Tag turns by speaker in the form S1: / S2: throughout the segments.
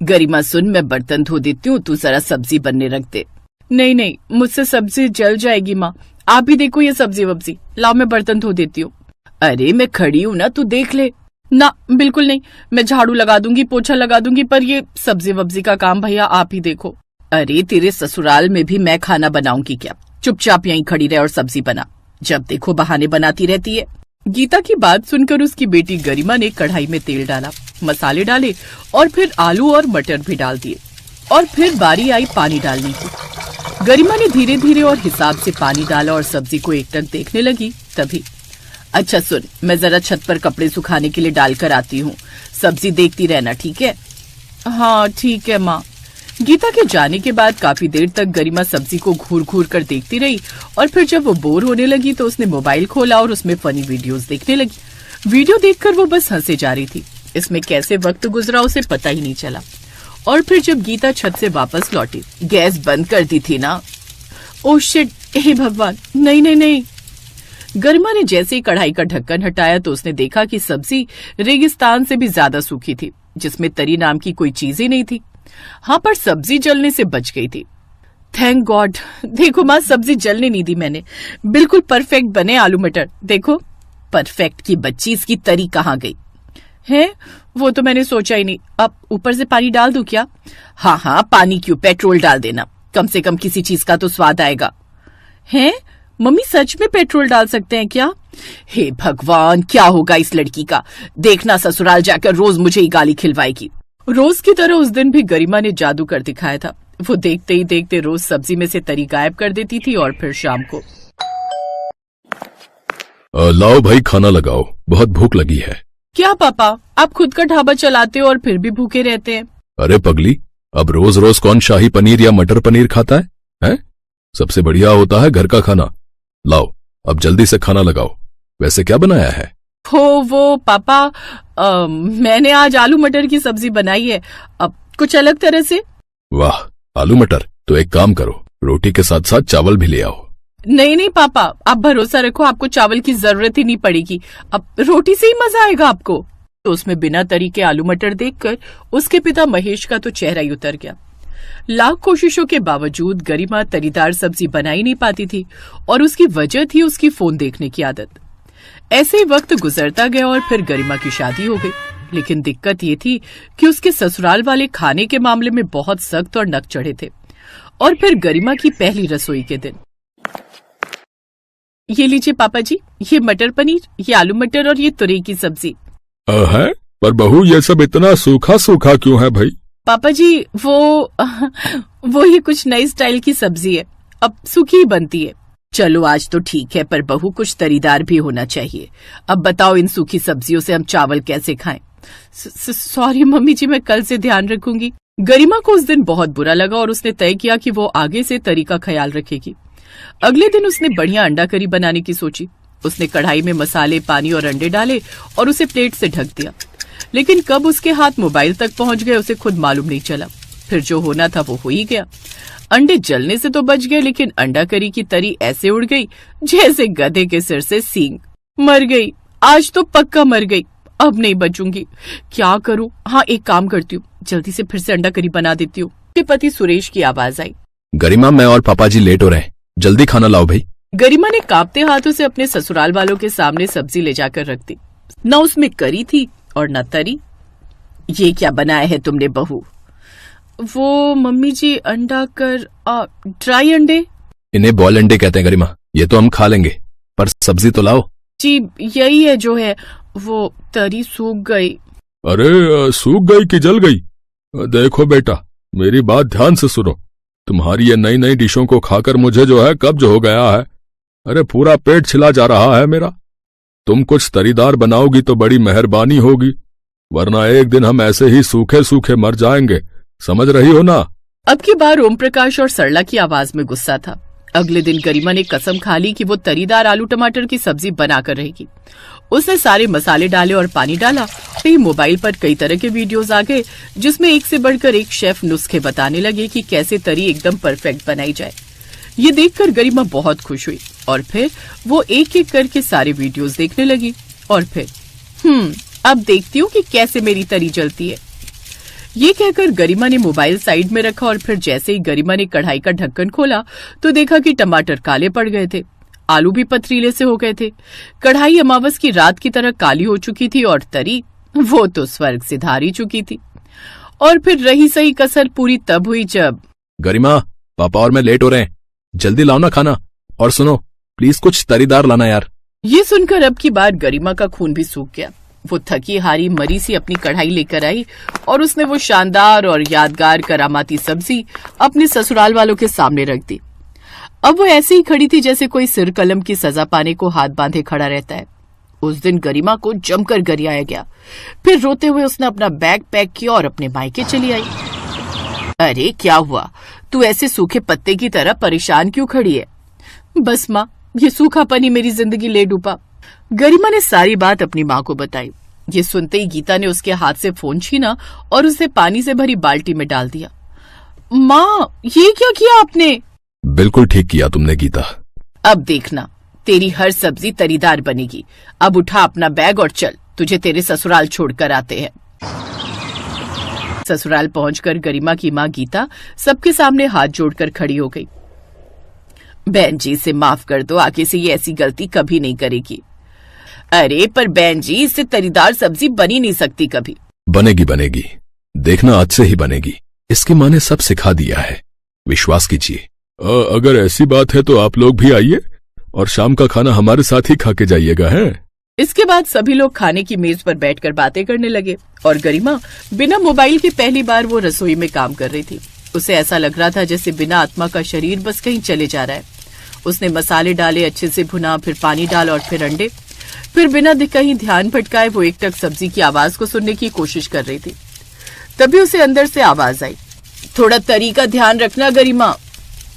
S1: गरिमा सुन, मैं बर्तन धो देती हूँ, तू जरा सब्जी बनने रख दे। नहीं नहीं, मुझसे सब्जी जल जाएगी माँ, आप ही देखो ये सब्जी वब्जी। लाओ मैं बर्तन धो देती हूँ। अरे मैं खड़ी हूँ ना, तू देख ले। ना बिल्कुल नहीं, मैं झाड़ू लगा दूंगी, पोछा लगा दूंगी, पर ये सब्जी वब्जी का काम भैया आप ही देखो। अरे तेरे ससुराल में भी मैं खाना बनाऊंगी क्या? चुपचाप यहीं खड़ी रहे और सब्जी बना, जब देखो बहाने बनाती रहती है। गीता की बात सुनकर उसकी बेटी गरिमा ने कढ़ाई में तेल डाला, मसाले डाले और फिर आलू और मटर भी डाल दिए और फिर बारी आई पानी डालने की। गरिमा ने धीरे धीरे और हिसाब से पानी डाला और सब्जी को एकटक देखने लगी। तभी अच्छा सुन, मैं जरा छत पर कपड़े सुखाने के लिए डालकर आती हूँ, सब्जी देखती रहना, ठीक है? हाँ ठीक है माँ। गीता के जाने के बाद काफी देर तक गरिमा सब्जी को घूर घूर कर देखती रही और फिर जब वो बोर होने लगी तो उसने मोबाइल खोला और उसमें फनी वीडियोस देखने लगी। वीडियो देखकर वो बस हंसे जा रही थी। इसमें कैसे वक्त गुजरा उसे पता ही नहीं चला। और फिर जब गीता छत से वापस लौटी, गैस बंद कर दी थी ना? ओह शिट, हे भगवान, नहीं नहीं नहीं। गरिमा ने जैसे ही कढ़ाई का ढक्कन हटाया तो उसने देखा कि सब्जी रेगिस्तान से भी ज्यादा सूखी थी, जिसमें तरी नाम की कोई चीज ही नहीं थी। हाँ, पर सब्जी जलने से बच गई थी। Thank God. देखो माँ, सब्जी जलने नहीं दी मैंने, बिल्कुल परफेक्ट बने आलू मटर। देखो। परफेक्ट की बच्ची, इसकी तरी कहाँ गई है? वो तो मैंने सोचा ही नहीं। अब ऊपर से पानी डाल दूं क्या? हाँ हाँ, पानी क्यों, पेट्रोल डाल देना, कम से कम किसी चीज का तो स्वाद आएगा। है मम्मी, सच में पेट्रोल डाल सकते हैं क्या? हे भगवान, क्या होगा इस लड़की का? देखना ससुराल जाकर रोज मुझे ही गाली खिलवाएगी। रोज की तरह उस दिन भी गरिमा ने जादू कर दिखाया था। वो देखते ही देखते रोज सब्जी में से तरी गायब कर देती थी और फिर शाम को
S2: लाओ भाई, खाना लगाओ, बहुत भूख लगी है।
S1: क्या पापा, आप खुद का ढाबा चलाते हो और फिर भी भूखे रहते हैं?
S2: अरे पगली, अब रोज रोज कौन शाही पनीर या मटर पनीर खाता है? हैं? सबसे बढ़िया होता है घर का खाना। लाओ, अब जल्दी से खाना लगाओ। वैसे क्या बनाया है?
S1: वो पापा, मैंने आज आलू मटर की सब्जी बनाई है, अब कुछ अलग तरह से।
S2: वाह, आलू मटर, तो एक काम करो, रोटी के साथ साथ चावल भी ले आओ।
S1: नहीं नहीं पापा, आप भरोसा रखो, आपको चावल की जरूरत ही नहीं पड़ेगी, अब रोटी से ही मजा आएगा आपको। तो उसमें बिना तरी के आलू मटर देखकर उसके पिता महेश का तो चेहरा ही उतर गया। लाख कोशिशों के बावजूद गरिमा तरीदार सब्जी बना ही नहीं पाती थी और उसकी वजह थी उसकी फोन देखने की आदत। ऐसे ही वक्त गुजरता गया और फिर गरिमा की शादी हो गई। लेकिन दिक्कत ये थी कि उसके ससुराल वाले खाने के मामले में बहुत सख्त और नक चढ़े थे। और फिर गरिमा की पहली रसोई के दिन। ये लीजिए पापा जी, ये मटर पनीर, ये आलू मटर और ये तुरई की सब्जी।
S2: है? पर बहू, ये सब इतना सूखा सूखा क्यों है भाई?
S1: पापा जी, वो ये कुछ नई स्टाइल की सब्जी है, अब सूखी ही बनती है। चलो आज तो ठीक है, पर बहू कुछ तरीदार भी होना चाहिए। अब बताओ, इन सूखी सब्जियों से हम चावल कैसे खाएं? सॉरी मम्मी जी, मैं कल से ध्यान रखूंगी। गरिमा को उस दिन बहुत बुरा लगा और उसने तय किया कि वो आगे से तरी का ख्याल रखेगी। अगले दिन उसने बढ़िया अंडा करी बनाने की सोची। उसने कढ़ाई में मसाले, पानी और अंडे डाले और उसे प्लेट से ढक दिया। लेकिन कब उसके हाथ मोबाइल तक पहुंच गए उसे खुद मालूम नहीं चला। फिर जो होना था वो हो ही गया। अंडे जलने से तो बच गए, लेकिन अंडा करी की तरी ऐसे उड़ गई जैसे गधे के सिर से सींग। मर गई, आज तो पक्का मर गई, अब नहीं बचूंगी। क्या करूं? हाँ, एक काम करती हूँ, जल्दी से फिर से अंडा करी बना देती हूँ। पति सुरेश की आवाज आई।
S2: गरिमा, मैं और पापा जी लेट हो रहे हैं, जल्दी खाना लाओ भाई।
S1: गरिमा ने कांपते हाथों से अपने ससुराल वालों के सामने सब्जी ले जाकर रख दी। न उसमें करी थी और न तरी। ये क्या बनाया है तुमने बहू? वो मम्मी जी, अंडा कर ड्राई अंडे।
S2: इन्हें बॉयल अंडे कहते हैं गरिमा, ये तो हम खा लेंगे, पर सब्जी तो लाओ।
S1: जी यही है जो है, वो तरी सूख गई।
S2: अरे सूख गई कि जल गई? देखो बेटा, मेरी बात ध्यान से सुनो। तुम्हारी ये नई नई डिशों को खाकर मुझे जो है कब्ज हो गया है। अरे पूरा पेट छिला जा रहा है मेरा। तुम कुछ तरीदार बनाओगी तो बड़ी मेहरबानी होगी, वरना एक दिन हम ऐसे ही सूखे सूखे मर जाएंगे, समझ रही हो ना?
S1: अब की बार ओम प्रकाश और सरला की आवाज में गुस्सा था। अगले दिन गरिमा ने कसम खा ली कि वो तरीदार आलू टमाटर की सब्जी बनाकर रहेगी। उसने सारे मसाले डाले और पानी डाला। फिर मोबाइल पर कई तरह के वीडियोस आ गए जिसमें एक से बढ़कर एक शेफ नुस्खे बताने लगे कि कैसे तरी एकदम परफेक्ट बनाई जाए। ये देखकर गरिमा बहुत खुश हुई और फिर वो एक एक करके सारे वीडियोस देखने लगी। और फिर अब देखती हूँ कि कैसे मेरी तरी जलती है। ये कहकर गरिमा ने मोबाइल साइड में रखा और फिर जैसे ही गरिमा ने कढ़ाई का ढक्कन खोला तो देखा कि टमाटर काले पड़ गए थे, आलू भी पथरीले से हो गए थे। कढ़ाई अमावस की रात की तरह काली हो चुकी थी और तरी वो तो स्वर्ग से धार ही चुकी थी। और फिर रही सही कसर पूरी तब हुई जब
S2: गरिमा, पापा और मैं लेट हो रहे हैं, जल्दी लाओ ना खाना, और सुनो प्लीज कुछ तरीदार लाना यार।
S1: ये सुनकर अब की बार गरिमा का खून भी सूख गया। वो थकी हारी मरी सी अपनी कढ़ाई लेकर आई और उसने वो शानदार और यादगार करामाती सब्जी अपने ससुराल वालों के सामने रख दी। अब वो ऐसे ही खड़ी थी जैसे कोई सिर कलम की सजा पाने को हाथ बांधे खड़ा रहता है। उस दिन गरिमा को जमकर गरियाया गया। फिर रोते हुए उसने अपना बैग पैक किया और अपने मायके चली आई। अरे क्या हुआ, तू ऐसे सूखे पत्ते की तरह परेशान क्यों खड़ी है? बस माँ, ये सूखापन ही मेरी जिंदगी ले डूबा। गरिमा ने सारी बात अपनी माँ को बताई। ये सुनते ही गीता ने उसके हाथ से फोन छीना और उसे पानी से भरी बाल्टी में डाल दिया। माँ, ये क्या किया आपने?
S2: बिल्कुल ठीक किया तुमने गीता।
S1: अब देखना, तेरी हर सब्जी तरीदार बनेगी। अब उठा अपना बैग और चल, तुझे तेरे ससुराल छोड़कर आते हैं। ससुराल पहुंचकर गरिमा की माँ गीता सबके सामने हाथ जोड़कर खड़ी हो गई। बहन जी, इसे माफ कर दो, आगे से ये ऐसी गलती कभी नहीं करेगी। अरे पर बहन जी, इससे तरीदार सब्जी बनी नहीं सकती कभी।
S2: बनेगी बनेगी, देखना आज से ही बनेगी। इसकी माँ ने सब सिखा दिया है, विश्वास कीजिए। अगर ऐसी बात है तो आप लोग भी आइए और शाम का खाना हमारे साथ ही खा के जाइएगा, है?
S1: इसके बाद सभी लोग खाने की मेज पर बैठकर बातें करने लगे और गरिमा बिना मोबाइल के पहली बार वो रसोई में काम कर रही थी। उसे ऐसा लग रहा था जैसे बिना आत्मा का शरीर बस कहीं चले जा रहा है। उसने मसाले डाले, अच्छे से भुना, फिर पानी डाला और फिर अंडे। फिर बिना कहीं ध्यान भटकाए वो एक टक सब्जी की आवाज को सुनने की कोशिश कर रही थी। तभी उसे अंदर से आवाज आई, थोड़ा तरी का ध्यान रखना गरिमा,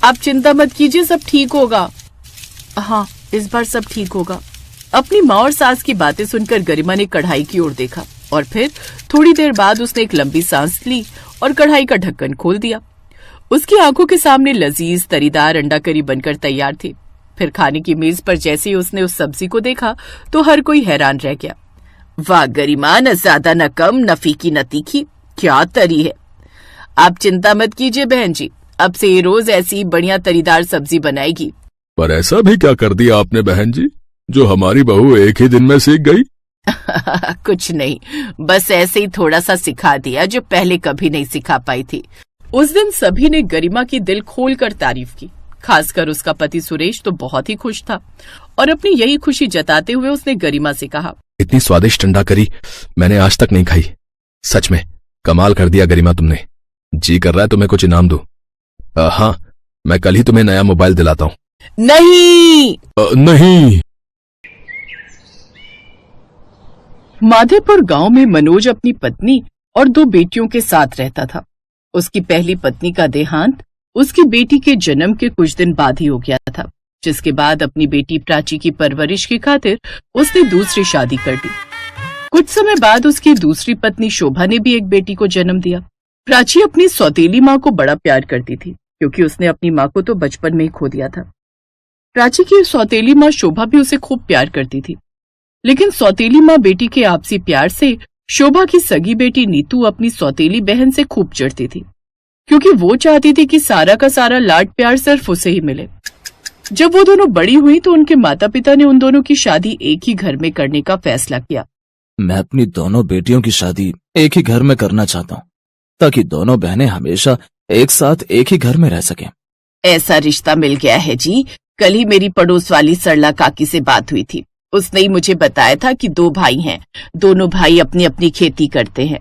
S1: आप चिंता मत कीजिए, सब ठीक होगा। हाँ, इस बार सब ठीक होगा। अपनी माँ और सास की बातें सुनकर गरिमा ने कढ़ाई की ओर देखा और फिर थोड़ी देर बाद उसने एक लंबी सांस ली और कढ़ाई का ढक्कन खोल दिया। उसकी आंखों के सामने लजीज तरीदार अंडा करी बनकर तैयार थी। फिर खाने की मेज पर जैसे ही उसने उस सब्जी को देखा तो हर कोई हैरान रह गया। वाह गरिमा, न ज्यादा न कम, न फीकी न तीखी, क्या तरी है। आप चिंता मत कीजिए बहन जी, अब से ये रोज ऐसी बढ़िया तरीदार सब्जी बनाएगी।
S2: पर ऐसा भी क्या कर दिया आपने बहन जी, जो हमारी बहू एक ही दिन में सीख गई?
S1: कुछ नहीं, बस ऐसे ही थोड़ा सा सिखा दिया जो पहले कभी नहीं सिखा पाई थी। उस दिन सभी ने गरिमा की दिल खोलकर तारीफ की। खासकर उसका पति सुरेश तो बहुत ही खुश था और अपनी यही खुशी जताते हुए उसने गरिमा से कहा,
S2: इतनी स्वादिष्ट अंडा करी मैंने आज तक नहीं खाई। सच में कमाल कर दिया गरिमा तुमने। जी कर रहा है तुम्हें कुछ इनाम दूं। हाँ, मैं कल ही तुम्हें नया मोबाइल दिलाता हूँ।
S1: नहीं।
S2: नहीं।
S1: माधेपुर गांव में मनोज अपनी पत्नी और 2 बेटियों के साथ रहता था। उसकी पहली पत्नी का देहांत उसकी बेटी के जन्म के कुछ दिन बाद ही हो गया था, जिसके बाद अपनी बेटी प्राची की परवरिश की खातिर उसने दूसरी शादी कर दी। कुछ समय बाद उसकी दूसरी पत्नी शोभा ने भी एक बेटी को जन्म दिया। प्राची अपनी सौतेली माँ को बड़ा प्यार करती थी, क्योंकि उसने अपनी माँ को तो बचपन में ही खो दिया था। प्राची की सौतेली माँ शोभा भी उसे खूब प्यार करती थी, लेकिन सौतेली माँ बेटी के आपसी प्यार से शोभा की सगी बेटी नीतू अपनी सौतेली बहन से खूब चिढ़ती थी, क्योंकि वो चाहती थी कि सारा का सारा लाड प्यार सिर्फ उसे ही मिले। जब वो दोनों बड़ी हुई तो उनके माता पिता ने उन दोनों की शादी एक ही घर में करने का फैसला किया।
S3: मैं अपनी दोनों बेटियों की शादी एक ही घर में करना चाहता हूँ, ताकि दोनों बहनें हमेशा एक साथ एक ही घर में रह सकें।
S1: ऐसा रिश्ता मिल गया है जी। कल ही मेरी पड़ोस वाली सरला काकी से बात हुई थी। उसने ही मुझे बताया था कि 2 भाई हैं, दोनों भाई अपनी अपनी खेती करते हैं।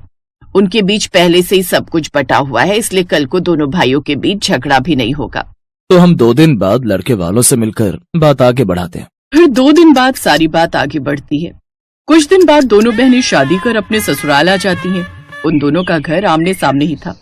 S1: उनके बीच पहले से ही सब कुछ बटा हुआ है, इसलिए कल को दोनों भाइयों के बीच झगड़ा भी नहीं होगा।
S3: तो हम 2 दिन बाद लड़के वालों से मिलकर बात आगे बढ़ाते हैं।
S1: फिर 2 दिन बाद सारी बात आगे बढ़ती है। कुछ दिन बाद दोनों बहनें शादी कर अपने ससुराल आ जाती हैं। उन दोनों का घर आमने सामने ही था।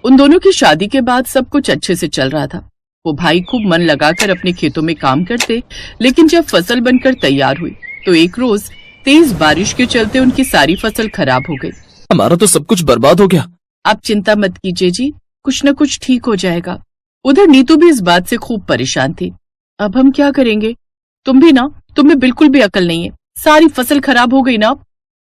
S1: उन दोनों की शादी के बाद सब कुछ अच्छे से चल रहा था। वो भाई खूब मन लगाकर अपने खेतों में काम करते, लेकिन जब फसल बनकर तैयार हुई तो एक रोज तेज बारिश के चलते उनकी सारी फसल खराब हो गई।
S3: हमारा तो सब कुछ बर्बाद हो गया।
S1: आप चिंता मत कीजिए जी, कुछ न कुछ ठीक हो जाएगा। उधर नीतू भी इस बात से खूब परेशान थी। अब हम क्या करेंगे? तुम्हें बिल्कुल भी अकल नहीं है। सारी फसल खराब हो गई ना।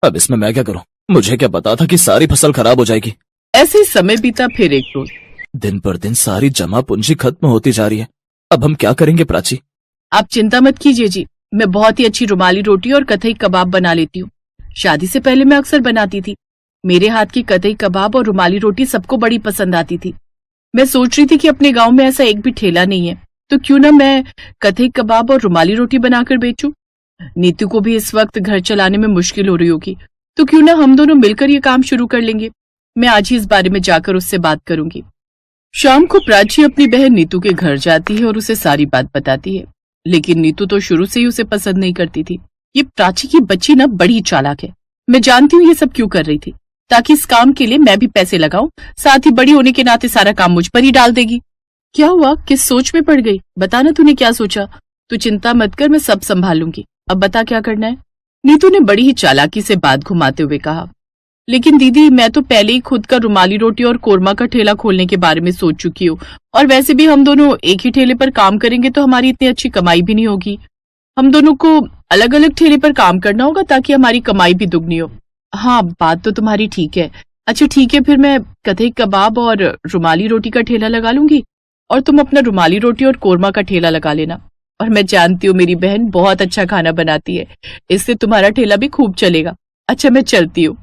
S3: अब इसमें मैं क्या करूं? मुझे क्या पता था कि सारी फसल खराब हो जाएगी।
S1: ऐसे ही समय बीता। फिर एक रोज।
S3: दिन पर दिन सारी जमा पूंजी खत्म होती जा रही है। अब हम क्या करेंगे प्राची?
S1: आप चिंता मत कीजिए जी, मैं बहुत ही अच्छी रुमाली रोटी और कथई कबाब बना लेती हूँ। शादी से पहले मैं अक्सर बनाती थी। मेरे हाथ की कथई कबाब और रुमाली रोटी सबको बड़ी पसंद आती थी। मैं सोच रही थी कि अपने गांव में ऐसा एक भी ठेला नहीं है, तो क्यों ना मैं कथई कबाब और रुमाली रोटी बनाकर बेचूं। नीतू को भी इस वक्त घर चलाने में मुश्किल हो रही होगी, तो क्यों ना हम दोनों मिलकर ये काम शुरू कर लेंगे। मैं आज ही इस बारे में जाकर उससे बात करूंगी। शाम को प्राची अपनी बहन नीतू के घर जाती है और उसे सारी बात बताती है, लेकिन नीतू तो शुरू से ही उसे पसंद नहीं करती थी। ये प्राची की बच्ची ना बड़ी चालाक है। मैं जानती हूँ ये सब क्यों कर रही थी, ताकि इस काम के लिए मैं भी पैसे लगाऊं, साथ ही बड़ी होने के नाते सारा काम मुझ पर ही डाल देगी। क्या हुआ, किस सोच में पड़ गई? बताना तूने क्या सोचा। तू चिंता मत कर, मैं सब संभालूंगी। अब बता क्या करना है। नीतू ने बड़ी ही चालाकी से बात घुमाते हुए कहा, लेकिन दीदी मैं तो पहले ही खुद का रुमाली रोटी और कोरमा का ठेला खोलने के बारे में सोच चुकी हूँ, और वैसे भी हम दोनों एक ही ठेले पर काम करेंगे तो हमारी इतनी अच्छी कमाई भी नहीं होगी। हम दोनों को अलग अलग ठेले पर काम करना होगा ताकि हमारी कमाई भी दुगनी हो। हाँ, बात तो तुम्हारी ठीक है। अच्छा ठीक है, फिर मैं कथई कबाब और रुमाली रोटी का ठेला लगा लूंगी और तुम अपना रुमाली रोटी और कोरमा का ठेला लगा लेना। और मैं जानती हूँ मेरी बहन बहुत अच्छा खाना बनाती है, इससे तुम्हारा ठेला भी खूब चलेगा। अच्छा मैं चलती हूँ।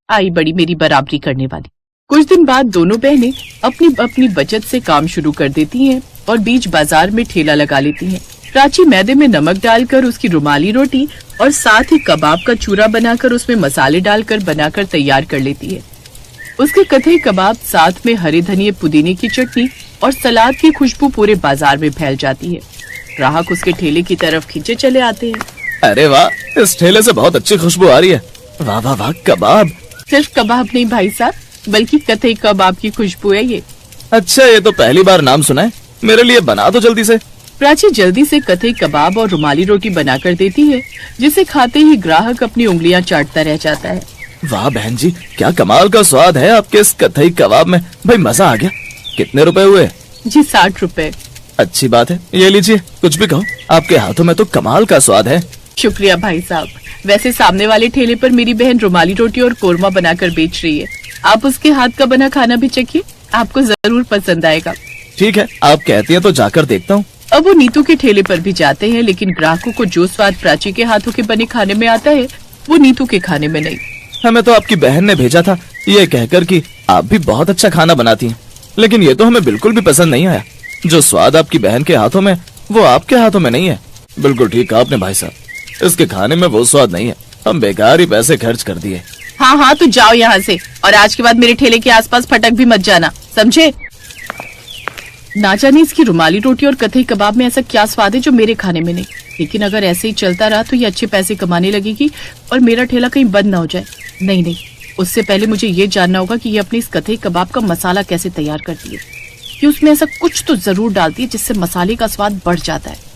S1: आई बड़ी मेरी बराबरी करने वाली। कुछ दिन बाद दोनों बहनें अपनी अपनी बचत से काम शुरू कर देती हैं और बीच बाजार में ठेला लगा लेती हैं। प्राची मैदे में नमक डालकर उसकी रुमाली रोटी और साथ ही कबाब का चूरा बनाकर उसमें मसाले डालकर बनाकर तैयार कर लेती है। उसके कथई कबाब साथ में हरे धनिये पुदीने की चटनी और सलाद की खुशबू पूरे बाजार में फैल जाती है। ग्राहक उसके ठेले की तरफ खींचे चले आते हैं।
S3: अरे वाह, इस ठेले से बहुत अच्छी खुशबू आ रही है। वाह वाह वाह, कबाब।
S1: सिर्फ कबाब नहीं भाई साहब, बल्कि कथई कबाब की खुशबू है ये।
S3: अच्छा, ये तो पहली बार नाम सुना है। मेरे लिए बना दो जल्दी से।
S1: प्राची जल्दी से कथई कबाब और रुमाली रोटी बनाकर देती है, जिसे खाते ही ग्राहक अपनी उंगलियां चाटता रह जाता है।
S3: वाह बहन जी, क्या कमाल का स्वाद है आपके इस कथई कबाब में। भाई मजा आ गया। कितने रुपए हुए?
S1: जी 60 रुपए।
S3: अच्छी बात है, ये लीजिए। कुछ भी कहो, आपके हाथों में तो कमाल का स्वाद है।
S1: शुक्रिया भाई साहब। वैसे सामने वाले ठेले पर मेरी बहन रुमाली रोटी और कोरमा बनाकर बेच रही है, आप उसके हाथ का बना खाना भी चखिए, आपको जरूर पसंद आएगा।
S3: ठीक है, आप कहती हैं तो जाकर देखता हूँ।
S1: अब वो नीतू के ठेले पर भी जाते हैं, लेकिन ग्राहकों को जो स्वाद प्राची के हाथों के बने खाने में आता है वो नीतू के खाने में नहीं।
S3: हमें तो आपकी बहन ने भेजा था ये कहकर कि आप भी बहुत अच्छा खाना बनाती हैं, लेकिन ये तो हमें बिल्कुल भी पसंद नहीं आया। जो स्वाद आपकी बहन के हाथों में वो आपके हाथों में नहीं है। बिल्कुल ठीक कहा आपने भाई साहब, इसके खाने में वो स्वाद नहीं है। हम बेकार ही पैसे खर्च कर दिए।
S1: हाँ हाँ, तो जाओ यहाँ से, और आज के बाद मेरे ठेले के आसपास फटक भी मत जाना, समझे? ना जाने इसकी रुमाली रोटी और कथई कबाब में ऐसा क्या स्वाद है जो मेरे खाने में नहीं, लेकिन अगर ऐसे ही चलता रहा तो ये अच्छे पैसे कमाने लगेगी और मेरा ठेला कहीं बंद ना हो जाए। नहीं नहीं, उससे पहले मुझे ये जानना होगा कि ये अपने इस कथई कबाब का मसाला कैसे तैयार करती है, कि उसमें ऐसा कुछ तो जरूर डालती है जिससे मसाले का स्वाद बढ़ जाता है।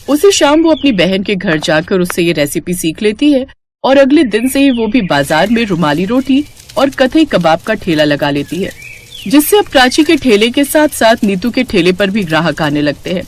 S1: उसी शाम वो अपनी बहन के घर जाकर उससे ये रेसिपी सीख लेती है और अगले दिन से ही वो भी बाजार में रुमाली रोटी और कथई कबाब का ठेला लगा लेती है, जिससे अब प्राची के ठेले के साथ साथ नीतू के ठेले पर भी ग्राहक आने लगते हैं।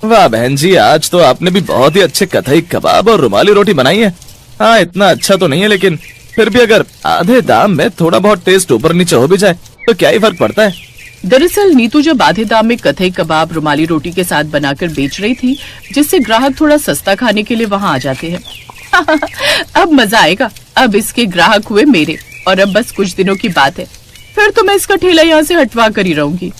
S3: वाह बहन जी, आज तो आपने भी बहुत ही अच्छे कथई कबाब और रुमाली रोटी बनाई है। हाँ, इतना अच्छा तो नहीं है, लेकिन फिर भी अगर आधे दाम में थोड़ा बहुत टेस्ट ऊपर नीचे हो भी जाए तो क्या ही फर्क पड़ता है।
S1: दरअसल नीतू जब आधे दाम में कथई कबाब रुमाली रोटी के साथ बनाकर बेच रही थी, जिससे ग्राहक थोड़ा सस्ता खाने के लिए वहाँ आ जाते हैं। अब मजा आएगा। अब इसके ग्राहक हुए मेरे, और अब बस कुछ दिनों की बात है, फिर तो मैं इसका ठेला यहाँ से हटवा कर ही रहूंगी।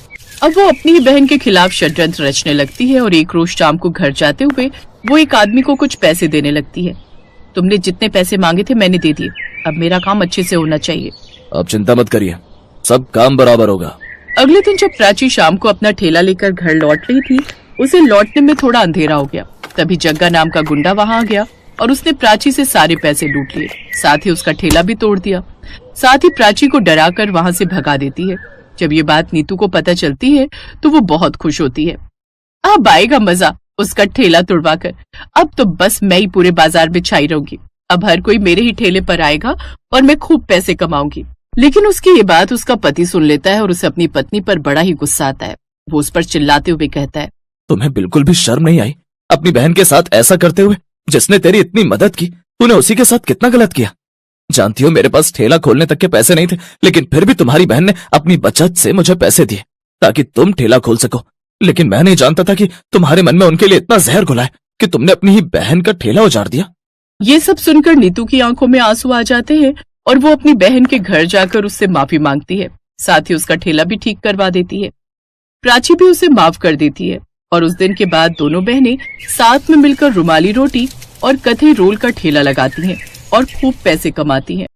S1: अब वो अपनी ही बहन के खिलाफ षड्यंत्र रचने लगती है और एक रोज शाम को घर जाते हुए वो एक आदमी को कुछ पैसे देने लगती है। तुमने जितने पैसे मांगे थे मैंने दे दिए, अब मेरा काम अच्छे से होना चाहिए।
S3: आप चिंता मत करिए, सब काम बराबर होगा।
S1: अगले दिन जब प्राची शाम को अपना ठेला लेकर घर लौट रही थी, उसे लौटने में थोड़ा अंधेरा हो गया। तभी जग्गा नाम का गुंडा वहां आ गया और उसने प्राची से सारे पैसे लूट लिए, साथ ही उसका ठेला भी तोड़ दिया। साथ ही प्राची को डराकर वहां से भगा देती है। जब ये बात नीतू को पता चलती है तो वो बहुत खुश होती है। अब आएगा मजा उसका ठेला तोड़वाकर। अब तो बस मैं ही पूरे बाजार में छाई रहूंगी। अब हर कोई मेरे ही ठेले पर आएगा और मैं खूब पैसे कमाऊंगी। लेकिन उसकी ये बात उसका पति सुन लेता है और उसे अपनी पत्नी पर बड़ा ही गुस्सा आता है। वो उस पर चिल्लाते हुए कहता है,
S3: तुम्हें बिल्कुल भी शर्म नहीं आई अपनी बहन के साथ ऐसा करते हुए, जिसने तेरी इतनी मदद की, तूने उसी के साथ कितना गलत किया। जानती हो मेरे पास ठेला खोलने तक के पैसे नहीं थे, लेकिन फिर भी तुम्हारी बहन ने अपनी बचत से मुझे पैसे दिए ताकि तुम ठेला खोल सको। लेकिन मैं नहीं जानता था कि तुम्हारे मन में उनके लिए इतना जहर घुला है कि तुमने अपनी ही बहन का ठेला उजाड़ दिया।
S1: ये सब सुनकर नीतू की आंखों में आंसू आ जाते हैं और वो अपनी बहन के घर जाकर उससे माफी मांगती है। साथ ही उसका ठेला भी ठीक करवा देती है। प्राची भी उसे माफ कर देती है और उस दिन के बाद दोनों बहनें साथ में मिलकर रुमाली रोटी और कथई रोल का ठेला लगाती हैं और खूब पैसे कमाती हैं।